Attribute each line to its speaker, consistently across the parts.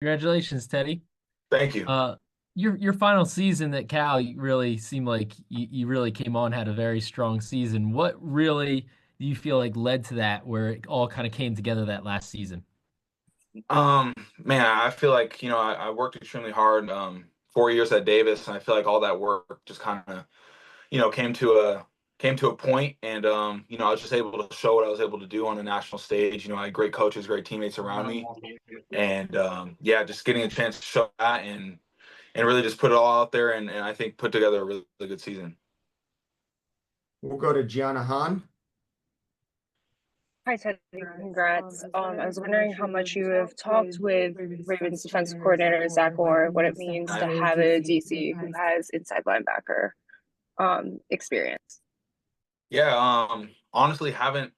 Speaker 1: Congratulations, Teddy.
Speaker 2: Thank you.
Speaker 1: Uh, your final season at Cal, you really seemed like you really came on, had a very strong season. What really do you feel like led to that, where it all kind of came together that last season?
Speaker 2: Man, I feel like, I worked extremely hard, 4 years at Davis, and I feel like all that work just kind of, came to a point, and I was just able to show what I was able to do on the national stage. I had great coaches, great teammates around me, and yeah, just getting a chance to show that and really just put it all out there, and I think put together a really, really good season.
Speaker 3: We'll go to Gianna Han.
Speaker 4: Hi, Ted. Congrats. I was wondering how much you have talked with Ravens defensive coordinator Zach Orr, what it means to have a DC who has inside linebacker experience.
Speaker 2: Yeah, honestly, haven't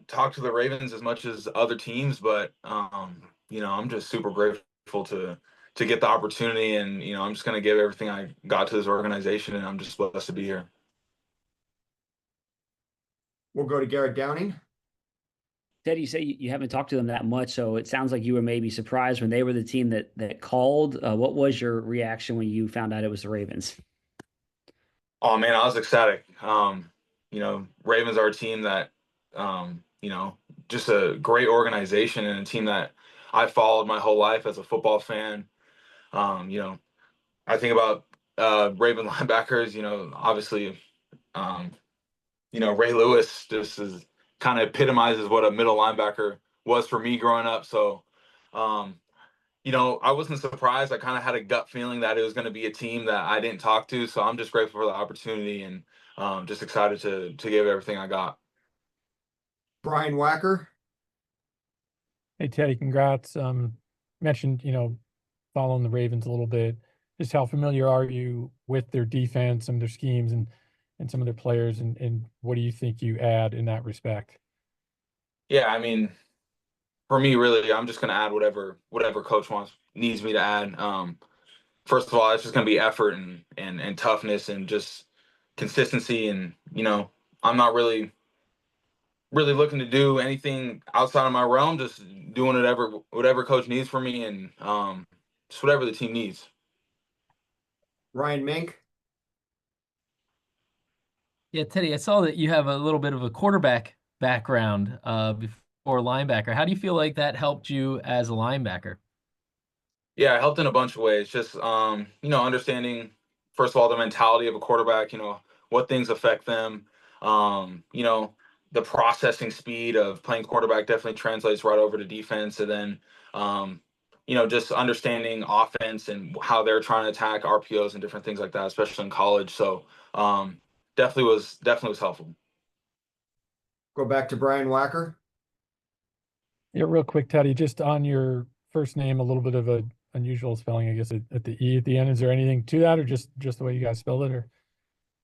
Speaker 2: talked to the Ravens as much as other teams, but I'm just super grateful to get the opportunity, and I'm just gonna give everything I got to this organization, and I'm just blessed to be here.
Speaker 3: We'll go to Garrett Downing.
Speaker 5: Ted, you say you haven't talked to them that much, so it sounds like you were maybe surprised when they were the team that called. What was your reaction when you found out it was the Ravens?
Speaker 2: Oh man, I was ecstatic. Ravens are a team that, just a great organization and a team that I followed my whole life as a football fan. Um, you know, I think about Raven linebackers. Obviously, um, Ray Lewis just is kind of epitomizes what a middle linebacker was for me growing up. So, um, I wasn't surprised. I kind of had a gut feeling that it was going to be a team that I didn't talk to. So I'm just grateful for the opportunity and just excited to give everything I got.
Speaker 3: Brian Wacker.
Speaker 6: Hey Teddy, congrats. Mentioned, following the Ravens a little bit. Just how familiar are you with their defense, some of their schemes and some of their players, and what do you think you add in that respect?
Speaker 2: Yeah, I mean, for me, really, I'm just going to add whatever coach wants needs me to add. First of all, it's just going to be effort and toughness and just consistency. And I'm not really looking to do anything outside of my realm. Just doing whatever coach needs for me, and just whatever the team needs.
Speaker 3: Ryan Mink.
Speaker 1: Yeah, Teddy, I saw that you have a little bit of a quarterback background before linebacker. How do you feel like that helped you as a linebacker?
Speaker 2: Yeah, it helped in a bunch of ways. Just understanding first of all the mentality of a quarterback. What things affect them. The processing speed of playing quarterback definitely translates right over to defense, and then just understanding offense and how they're trying to attack RPOs and different things like that, especially in college. So definitely was helpful.
Speaker 3: Go back to Brian Wacker.
Speaker 6: Yeah, real quick, Teddy, just on your first name, a little bit of a unusual spelling, I guess, at the E at the end. Is there anything to that, or just the way you guys spelled it, or?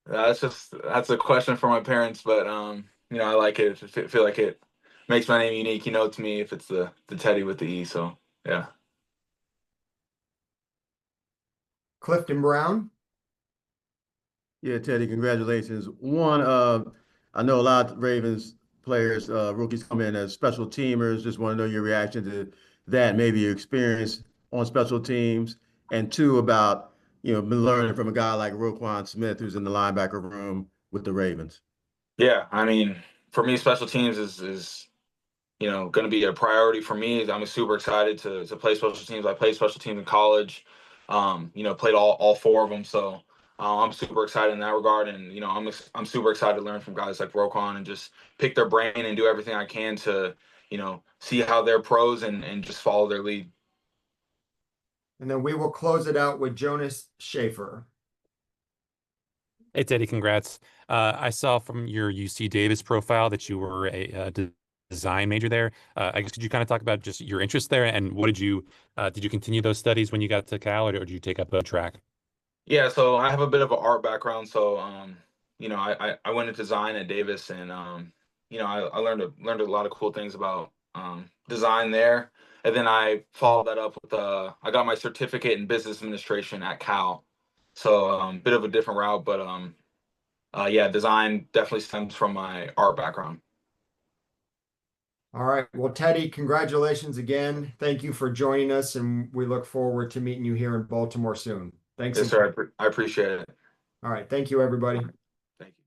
Speaker 2: That's a question for my parents, but I like it. I feel like it makes my name unique, to me if it's the Teddy with the E. So yeah.
Speaker 3: Clifton Brown.
Speaker 7: Yeah, Teddy, congratulations. One, I know a lot of Ravens players, rookies come in as special teamers. Just want to know your reaction to that, maybe your experience on special teams. And two, about, been learning from a guy like Roquan Smith, who's in the linebacker room with the Ravens.
Speaker 2: Yeah, I mean, for me, special teams is going to be a priority for me. I'm super excited to play special teams. I played special teams in college. Played all four of them. So I'm super excited in that regard, and I'm super excited to learn from guys like Roquan and just pick their brain and do everything I can to see how they're pros and just follow their lead.
Speaker 3: And then we will close it out with Jonas Schaefer.
Speaker 8: Hey, Teddy, congrats. I saw from your UC Davis profile that you were a design major there. I guess could you kind of talk about just your interest there and what did you continue those studies when you got to Cal, or did you take up a track?
Speaker 2: Yeah, so I have a bit of an art background, so I went into design at Davis, and I learned a lot of cool things about design there, and then I followed that up with I got my certificate in business administration at Cal, so bit of a different route, but yeah, design definitely stems from my art background.
Speaker 3: All right. Well, Teddie, congratulations again. Thank you for joining us, and we look forward to meeting you here in Baltimore soon. Thanks.
Speaker 2: Yes, sir. I appreciate it.
Speaker 3: All right. Thank you, everybody.
Speaker 2: Thank you.